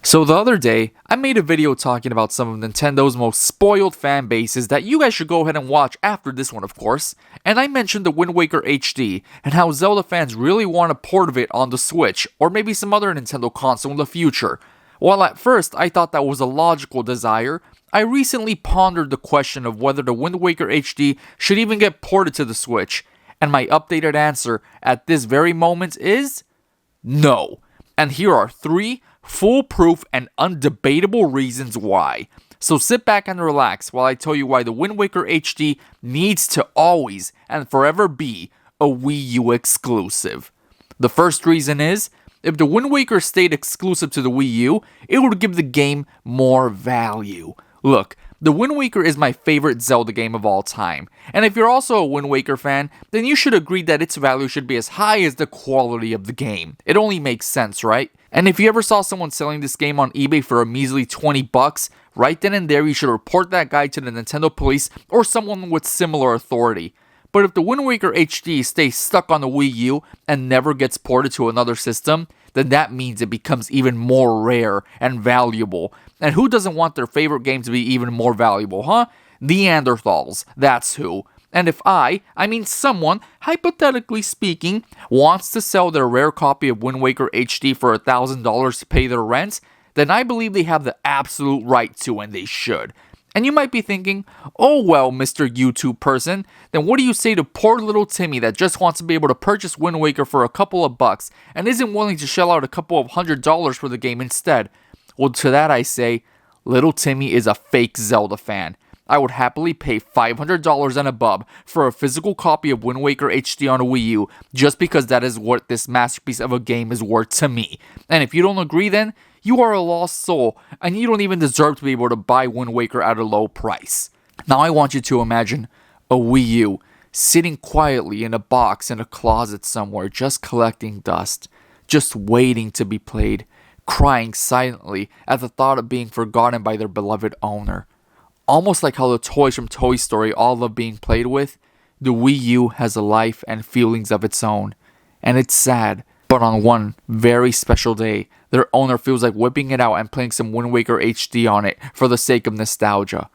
So the other day, I made a video talking about some of Nintendo's most spoiled fan bases that you guys should go ahead and watch after this one, of course. And I mentioned the Wind Waker HD and how Zelda fans really want a port of it on the Switch or maybe some other Nintendo console in the future. While at first I thought that was a logical desire, I recently pondered the question of whether the Wind Waker HD should even get ported to the Switch. And my updated answer at this very moment is no. And here are 3 foolproof and undebatable reasons why. So sit back and relax while I tell you why the Wind Waker HD needs to always and forever be a Wii U exclusive. The first reason is, if the Wind Waker stayed exclusive to the Wii U, it would give the game more value. Look, the Wind Waker is my favorite Zelda game of all time, and if you're also a Wind Waker fan, then you should agree that its value should be as high as the quality of the game. It only makes sense, right? And if you ever saw someone selling this game on eBay for a measly $20, right then and there you should report that guy to the Nintendo police or someone with similar authority. But if the Wind Waker HD stays stuck on the Wii U and never gets ported to another system, then that means it becomes even more rare and valuable. And who doesn't want their favorite game to be even more valuable, huh? Neanderthals, that's who. And if someone, hypothetically speaking, wants to sell their rare copy of Wind Waker HD for $1,000 to pay their rent, then I believe they have the absolute right to, and they should. And you might be thinking, oh well, Mr. YouTube person, then what do you say to poor little Timmy that just wants to be able to purchase Wind Waker for a couple of bucks and isn't willing to shell out a couple of $100 for the game instead? Well, to that I say, little Timmy is a fake Zelda fan. I would happily pay $500 and above for a physical copy of Wind Waker HD on a Wii U just because that is what this masterpiece of a game is worth to me. And if you don't agree then, you are a lost soul, and you don't even deserve to be able to buy Wind Waker at a low price. Now I want you to imagine a Wii U sitting quietly in a box in a closet somewhere, just collecting dust, just waiting to be played, crying silently at the thought of being forgotten by their beloved owner. Almost like how the toys from Toy Story all love being played with, the Wii U has a life and feelings of its own. And it's sad, but on one very special day, their owner feels like whipping it out and playing some Wind Waker HD on it for the sake of nostalgia.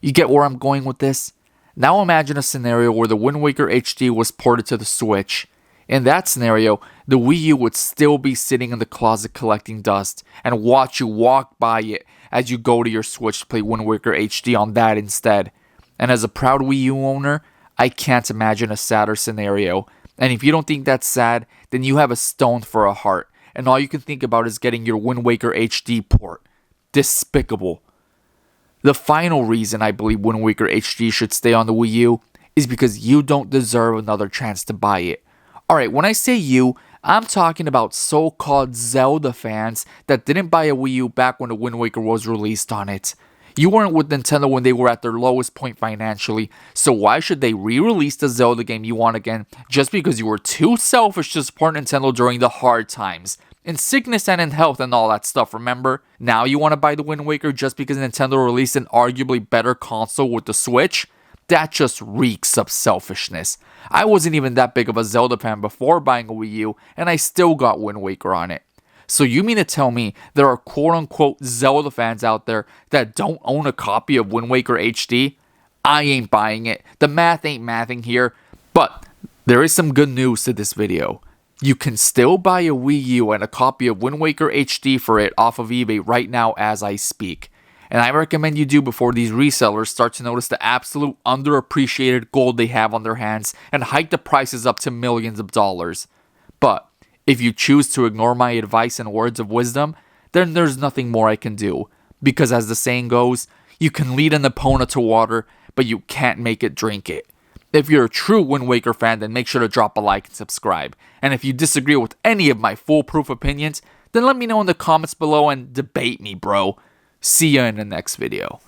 You get where I'm going with this? Now imagine a scenario where the Wind Waker HD was ported to the Switch. In that scenario, the Wii U would still be sitting in the closet collecting dust and watch you walk by it as you go to your Switch to play Wind Waker HD on that instead. And as a proud Wii U owner, I can't imagine a sadder scenario. And if you don't think that's sad, then you have a stone for a heart, and all you can think about is getting your Wind Waker HD port. Despicable. The final reason I believe Wind Waker HD should stay on the Wii U is because you don't deserve another chance to buy it. Alright, when I say you, I'm talking about so-called Zelda fans that didn't buy a Wii U back when the Wind Waker was released on it. You weren't with Nintendo when they were at their lowest point financially, so why should they re-release the Zelda game you want again just because you were too selfish to support Nintendo during the hard times? In sickness and in health and all that stuff, remember? Now you want to buy the Wind Waker just because Nintendo released an arguably better console with the Switch? That just reeks of selfishness. I wasn't even that big of a Zelda fan before buying a Wii U, and I still got Wind Waker on it. So you mean to tell me there are quote-unquote Zelda fans out there that don't own a copy of Wind Waker HD? I ain't buying it. The math ain't mathing here. But there is some good news to this video. You can still buy a Wii U and a copy of Wind Waker HD for it off of eBay right now as I speak. And I recommend you do before these resellers start to notice the absolute underappreciated gold they have on their hands and hike the prices up to millions of dollars. But if you choose to ignore my advice and words of wisdom, then there's nothing more I can do. Because as the saying goes, you can lead an opponent to water, but you can't make it drink it. If you're a true Wind Waker fan, then make sure to drop a like and subscribe. And if you disagree with any of my foolproof opinions, then let me know in the comments below and debate me, bro. See ya in the next video.